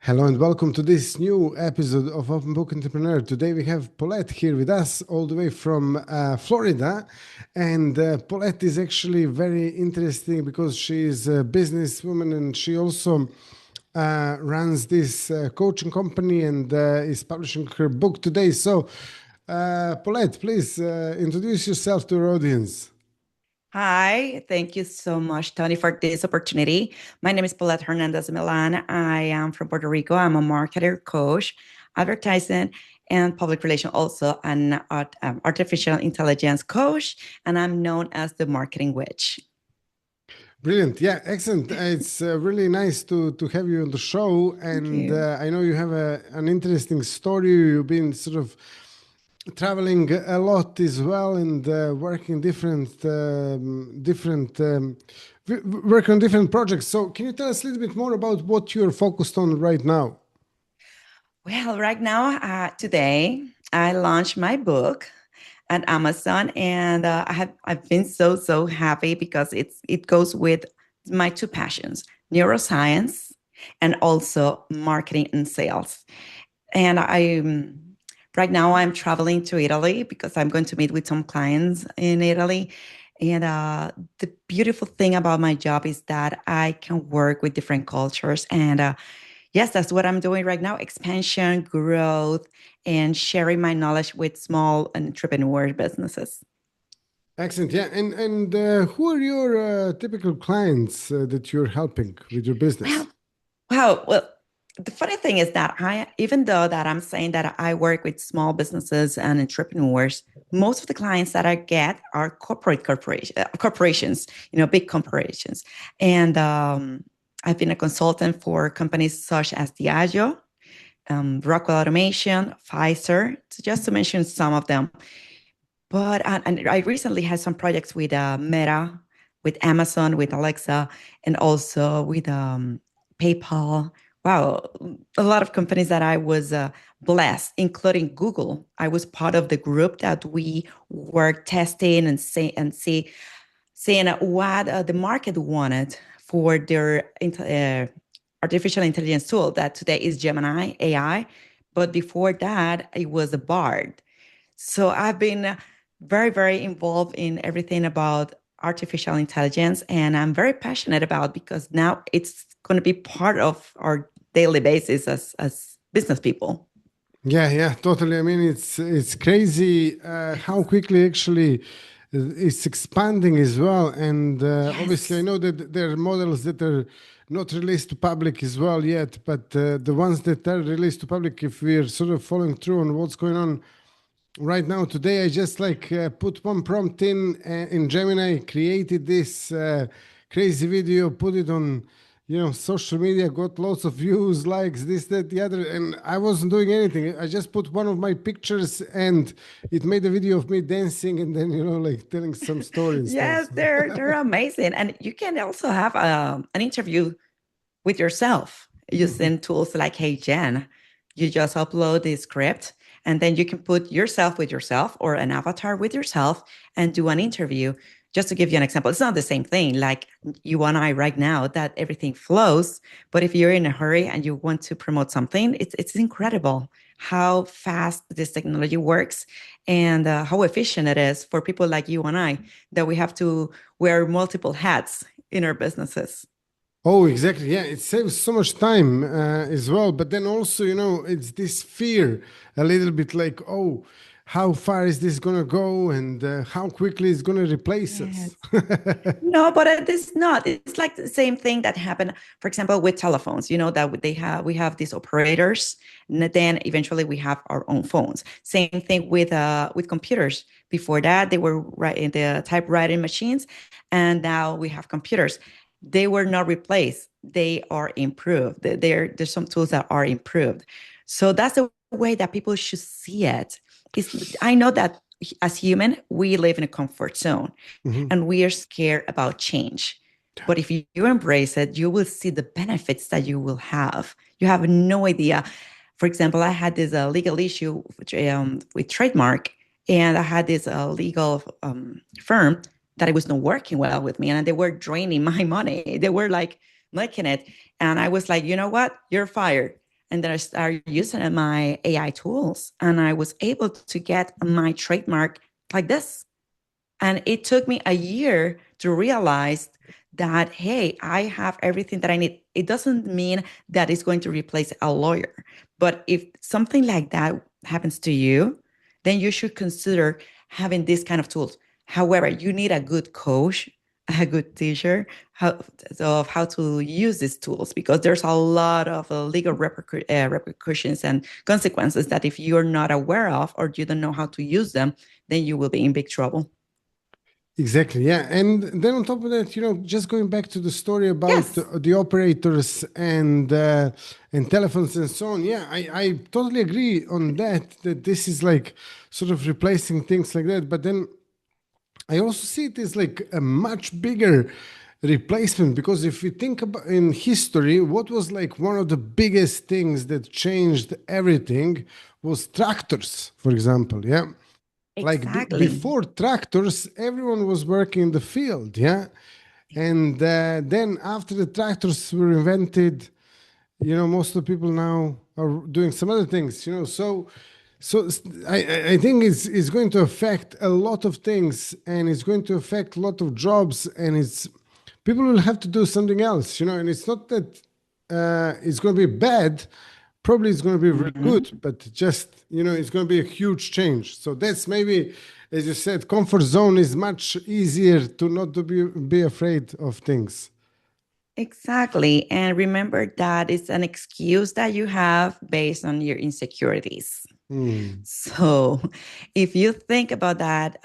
Hello and welcome to this new episode of Open Book Entrepreneur. Today we have Paulette here with us, all the way from Florida. And Paulette is actually very interesting because she is a businesswoman and she also runs this coaching company and is publishing her book today. So, Paulette, please introduce yourself to our audience. Hi, thank you so much, Tony, for this opportunity. My name is Paulette Hernandez Milan. I am from Puerto Rico. I'm a marketer, coach, advertising, and public relation, also an artificial intelligence coach, and I'm known as the marketing witch. Brilliant. Yeah, excellent. It's really nice to have you on the show. Thank And you. I know you have an interesting story. You've been sort of traveling a lot as well and working work on different projects. So can you tell us a little bit more about what you're focused on right now? Well, right now, today, I launched my book at Amazon, and I've been so happy because it goes with my two passions: neuroscience and also marketing and sales. And right now I'm traveling to Italy because I'm going to meet with some clients in Italy. And the beautiful thing about my job is that I can work with different cultures. And yes, that's what I'm doing right now: expansion, growth, and sharing my knowledge with small entrepreneur businesses. Excellent. Yeah. And who are your typical clients that you're helping with your Well, business? wow. Well, the funny thing is that even though that I'm saying that I work with small businesses and entrepreneurs, most of the clients that I get are corporations, big corporations. And I've been a consultant for companies such as Diageo, Rockwell Automation, Pfizer, just to mention some of them. But and I recently had some projects with Meta, with Amazon, with Alexa, and also with PayPal. Wow, a lot of companies that I was blessed, including Google. I was part of the group that we were testing and seeing what the market wanted for their artificial intelligence tool that today is Gemini AI. But before that, it was a Bard. So I've been very involved in everything about artificial intelligence, and I'm very passionate about because now it's going to be part of our daily basis as business people. Yeah, yeah, totally. I mean, it's crazy how quickly actually it's expanding as well. And obviously, I Yes. know that there are models that are not released to public as well yet, but the ones that are released to public, if we're sort of following through on what's going on right now today, I just like put one prompt in Gemini, created this crazy video, put it on social media, got lots of views, likes, this, that, the other, and I wasn't doing anything. I just put one of my pictures and it made a video of me dancing and then like telling some story and stuff. Yes, they're amazing, and you can also have an interview with yourself So. using tools like Hey Jen. You just upload the script, and then you can put yourself with yourself or an avatar with yourself and do an interview. Just to give you an example, it's not the same thing like you and I right now that everything flows. But if you're in a hurry and you want to promote something, it's incredible how fast this technology works and how efficient it is for people like you and I that we have to wear multiple hats in our businesses. Oh, exactly. Yeah, it saves so much time as well. But then also, it's this fear a little bit like, oh, how far is this going to go and how quickly it's going to replace us? Yes. No, but it is not. It's like the same thing that happened, for example, with telephones. You know that we have these operators, and then eventually we have our own phones. Same thing with computers. Before that, they were writing the typewriting machines, and now we have computers. They were not replaced. They are improved. There's some tools that are improved. So that's the way that people should see it. I know that as human, we live in a comfort zone Mhm. and we are scared about change. But if you embrace it, you will see the benefits that you will have. You have no idea. For example, I had this legal issue with trademark, and I had this legal firm that it was not working well with me, and they were draining my money. They were like making it, and I was like, you know what? You're fired. And then I started using my AI tools, and I was able to get my trademark like this. And it took me a year to realize that, hey, I have everything that I need. It doesn't mean that it's going to replace a lawyer. But if something like that happens to you, then you should consider having this kind of tools. However, you need a good coach, a good teacher of how to use these tools, because there's a lot of legal repercussions and consequences that if you're not aware of or you don't know how to use them, then you will be in big trouble. Exactly, yeah. And then on top of that, just going back to the story about Yes, the operators and telephones and so on. Yeah, I totally agree on that this is like sort of replacing things like that. But then I also see it as like a much bigger replacement, because if we think about in history, what was like one of the biggest things that changed everything was tractors, for example. Yeah, like exactly. before tractors, everyone was working in the field. Yeah, and then after the tractors were invented, most of the people now are doing some other things. So I think it's going to affect a lot of things, and it's going to affect a lot of jobs, and it's people will have to do something else. And it's not that it's going to be bad. Probably it's going to be really Mhm. good, but just it's going to be a huge change. So that's maybe, as you said, comfort zone is much easier to not to be afraid of things. Exactly. And remember that it's an excuse that you have based on your insecurities. Hmm. So if you think about that,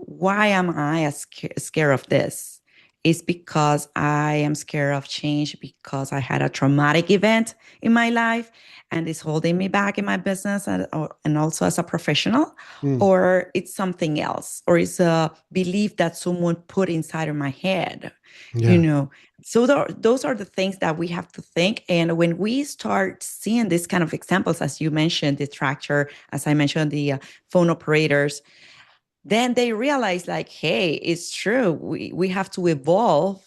why am I scared of this? It's because I am scared of change because I had a traumatic event in my life and it's holding me back in my business and also as a professional, Hmm. or it's something else, or it's a belief that someone put inside of my head, you Yeah. know. So those are the things that we have to think. And when we start seeing this kind of examples, as you mentioned, the tractor, as I mentioned, the phone operators, then they realize like, hey, it's true. We have to evolve,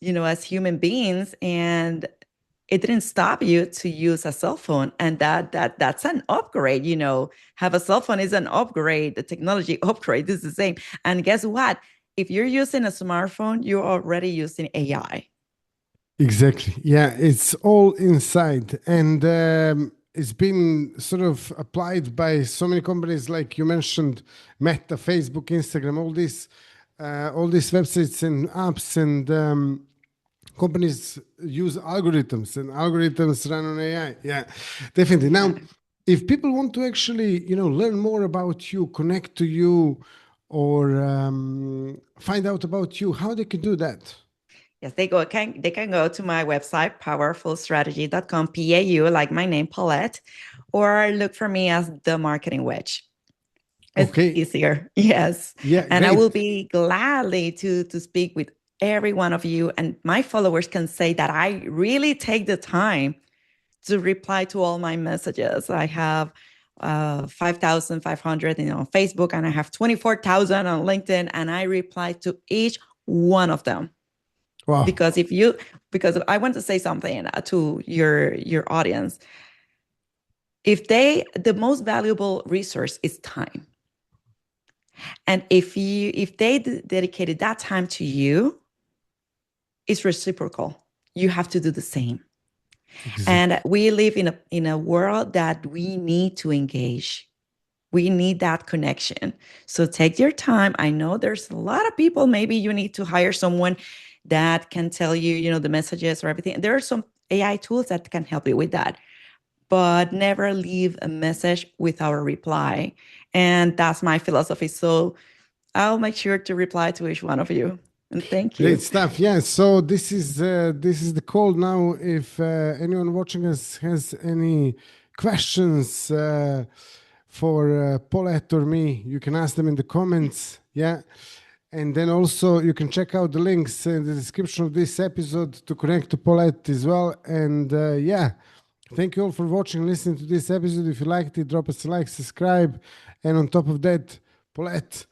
as human beings. And it didn't stop you to use a cell phone. And that's an upgrade, have a cell phone is an upgrade. The technology upgrade is the same. And guess what? If you're using a smartphone, you're already using AI. Exactly. Yeah, it's all inside, and it's been sort of applied by so many companies, like you mentioned, Meta, Facebook, Instagram, all these websites and apps, and companies use algorithms, and algorithms run on AI. Yeah, definitely. Now, Exactly. if people want to actually, learn more about you, connect to you, or find out about you, how they can do that? Yes, they can go to my website, powerfulstrategy.com, PAU, like my name, Paulette, or look for me as the marketing witch. It's Okay. easier. Yes. Yeah, And I will great. be gladly to speak with every one of you. And my followers can say that I really take the time to reply to all my messages. I have 5,500 on Facebook, and I have 24,000 on LinkedIn, and I reply to each one of them. Wow. Because I want to say something to your audience. The most valuable resource is time. And if they dedicated that time to you, it's reciprocal. You have to do the same. And Exactly. we live in a world that we need to engage. We need that connection. So take your time. I know there's a lot of people. Maybe you need to hire someone that can tell you, the messages or everything. There are some AI tools that can help you with that, but never leave a message without a reply. And that's my philosophy. So I'll make sure to reply to each one of you. And thank Great you. stuff. Yeah. So this is the call now. If anyone watching us has any questions for Paulette or me, you can ask them in the comments. Yeah. And then also you can check out the links in the description of this episode to connect to Paulette as well. And yeah, thank you all for watching, listening to this episode. If you liked it, drop us a like, subscribe, and on top of that, Paulette,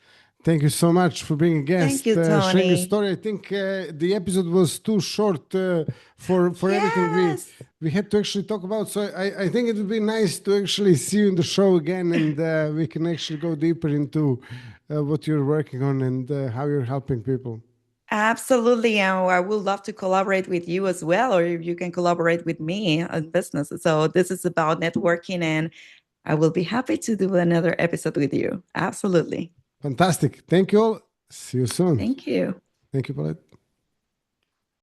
Thank you so much for being a Thank guest, you, sharing your Tony. story. I think the episode was too short for everything Yes, we had to actually talk about. So I think it would be nice to actually see you in the show again, and we can actually go deeper into what you're working on and how you're helping people. absolutely. And I would love to collaborate with you as well, or you can collaborate with me on business. So this is about networking, and I will be happy to do another episode with you. Absolutely. Fantastic. Thank you all. See you soon. Thank you. Thank you, Paulette.